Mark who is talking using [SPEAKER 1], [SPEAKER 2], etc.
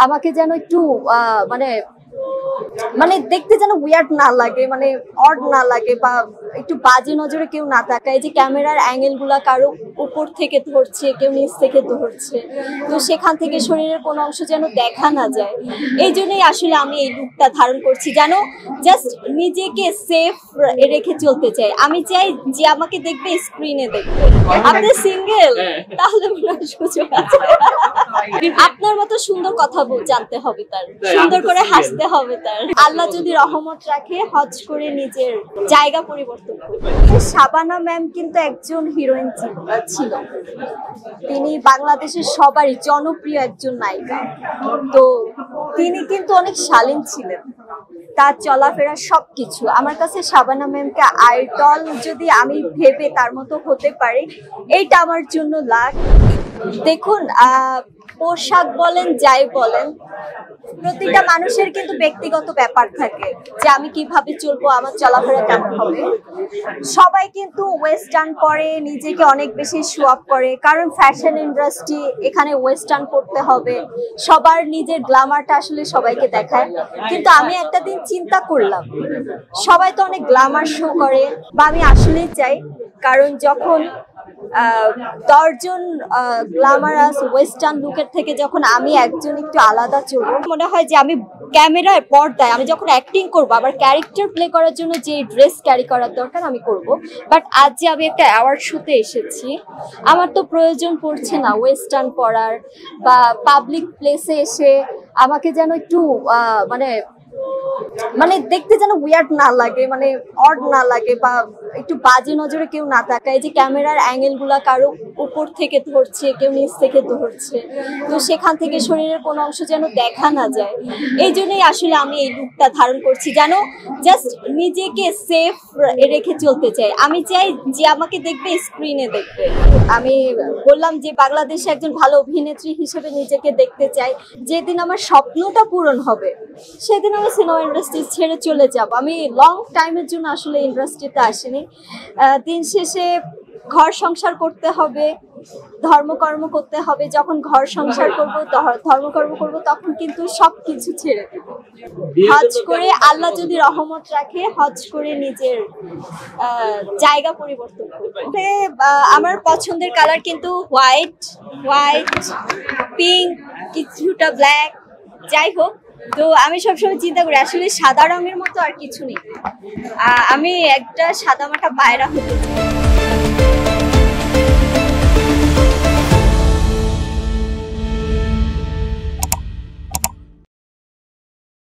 [SPEAKER 1] আমাকে যেন একটু মানে মানে দেখতে যেন উইয়ার্ড না লাগে, মানে অড না লাগে, বা একটু বাজে নজরে কেউ না তাকায়। যে ক্যামেরার অ্যাঙ্গেল গুলা কারো উপর থেকে ধরছে, কেউ নিচ থেকে ধরছে, তো সেখান থেকে শরীরের কোনো অংশ যেন দেখা না যায়। এই জন্যই আসলে আমি এই লুকটা ধারণ করছি, যেন জাস্ট নিজেকে সেফ রেখে চলতে চাই। আমি চাই যে আমাকে দেখবে স্ক্রিনে দেখবে। আপনি সিঙ্গেল, তাহলে মনে হয় সুযোগ আছে। আপনার মতো সুন্দর কথা জানতে হবে, তার সুন্দর করে হাসতে হবে, তার আল্লাহ যদি রহমত রাখে হজ করে নিজের জায়গা পরিবর্তন করবে। শাবানা ম্যাম কিন্তু একজন হিরোইন ছিল। তিনি বাংলাদেশের সবারই জনপ্রিয় একজন নায়িকা। তো তিনি কিন্তু অনেক শালীন ছিলেন, তার চলাফেরা সবকিছু। আমার কাছে শাবানা ম্যামকে আইডল যদি আমি ভেবে তার মতো হতে পারি, এইটা আমার জন্য লাখ। দেখুন, পোশাক বলেন যাই বলেন, প্রতিটা মানুষের কিন্তু ব্যক্তিগত ব্যাপার থাকে যে আমি কিভাবে চলবো, আমার চলাফেরা কেমন হবে। সবাই কিন্তু ওয়েস্টার্ন পরে নিজেকে অনেক বেশি শো আপ করে, কারণ ফ্যাশন ইন্ডাস্ট্রি, এখানে ওয়েস্টার্ন পড়তে হবে, সবার নিজের গ্ল্যামারটা আসলে সবাইকে দেখায়। কিন্তু আমি একটা দিন চিন্তা করলাম, সবাই তো অনেক গ্ল্যামার শো করে, বা আমি আসলেই চাই, কারণ যখন 10 জন গ্ল্যামারাস ওয়েস্টার্ন লুকের থেকে যখন আমি একজন একটু আলাদা চলবো, মনে হয় যে আমি ক্যামেরায় পর্দায় আমি যখন অ্যাক্টিং করবো, আবার ক্যারেক্টার প্লে করার জন্য যে ড্রেস ক্যারি করার দরকার আমি করব। বাট আজ যে আমি একটা অ্যাওয়ার্ড শোতে এসেছি, আমার তো প্রয়োজন পড়ছে না ওয়েস্টার্ন পরার, বা পাবলিক প্লেসে এসে আমাকে যেন একটু মানে দেখতে যেন উইয়ার্ড না লাগে, মানে অড না লাগে, বা একটু বাজে নজরে কেউ না তাকায়। যে ক্যামেরার অ্যাঙ্গেল গুলা কারো উপর থেকে ধরছে, কেউ নিচ থেকে ধরছে, তো সেখান থেকে শরীরের কোনো অংশ যেন দেখা না যায়। এই জন্যই আসলে আমি এই লুকটা ধারণ করছি, যেন জাস্ট নিজেকে সেফ রেখে চলতে চাই। আমি চাই যে আমাকে দেখবে স্ক্রিনে দেখবে। আমি বললাম যে বাংলাদেশে একজন ভালো অভিনেত্রী হিসেবে নিজেকে দেখতে চাই। যেদিন আমার স্বপ্নটা পূরণ হবে, সেদিন আমি সিনেমা ইন্ডাস্ট্রি ছেড়ে চলে যাব। আমি লং টাইমের জন্য আসলে ইন্ডাস্ট্রিতে আসিনি। দিন শেষে ঘর সংসার করতে হবে, ধর্মকর্ম করতে হবে। যখন ঘর সংসার করব, ধর্মকর্ম করব, তখন কিন্তু সবকিছু ছেড়ে দেব। হজ করে আল্লাহ যদি রহমত রাখে, হজ করে নিজের জায়গা পরিবর্তন করব। আমার পছন্দের কালার কিন্তু হোয়াইট, পিঙ্ক, কিছুটা ব্ল্যাক, যাই হোক। তো আমি সবসময় চিন্তা করি আসলে সাদা রঙের মতো আর কিছু নেই। আমি একটা সাদামাটা পায়রা হতে চাই।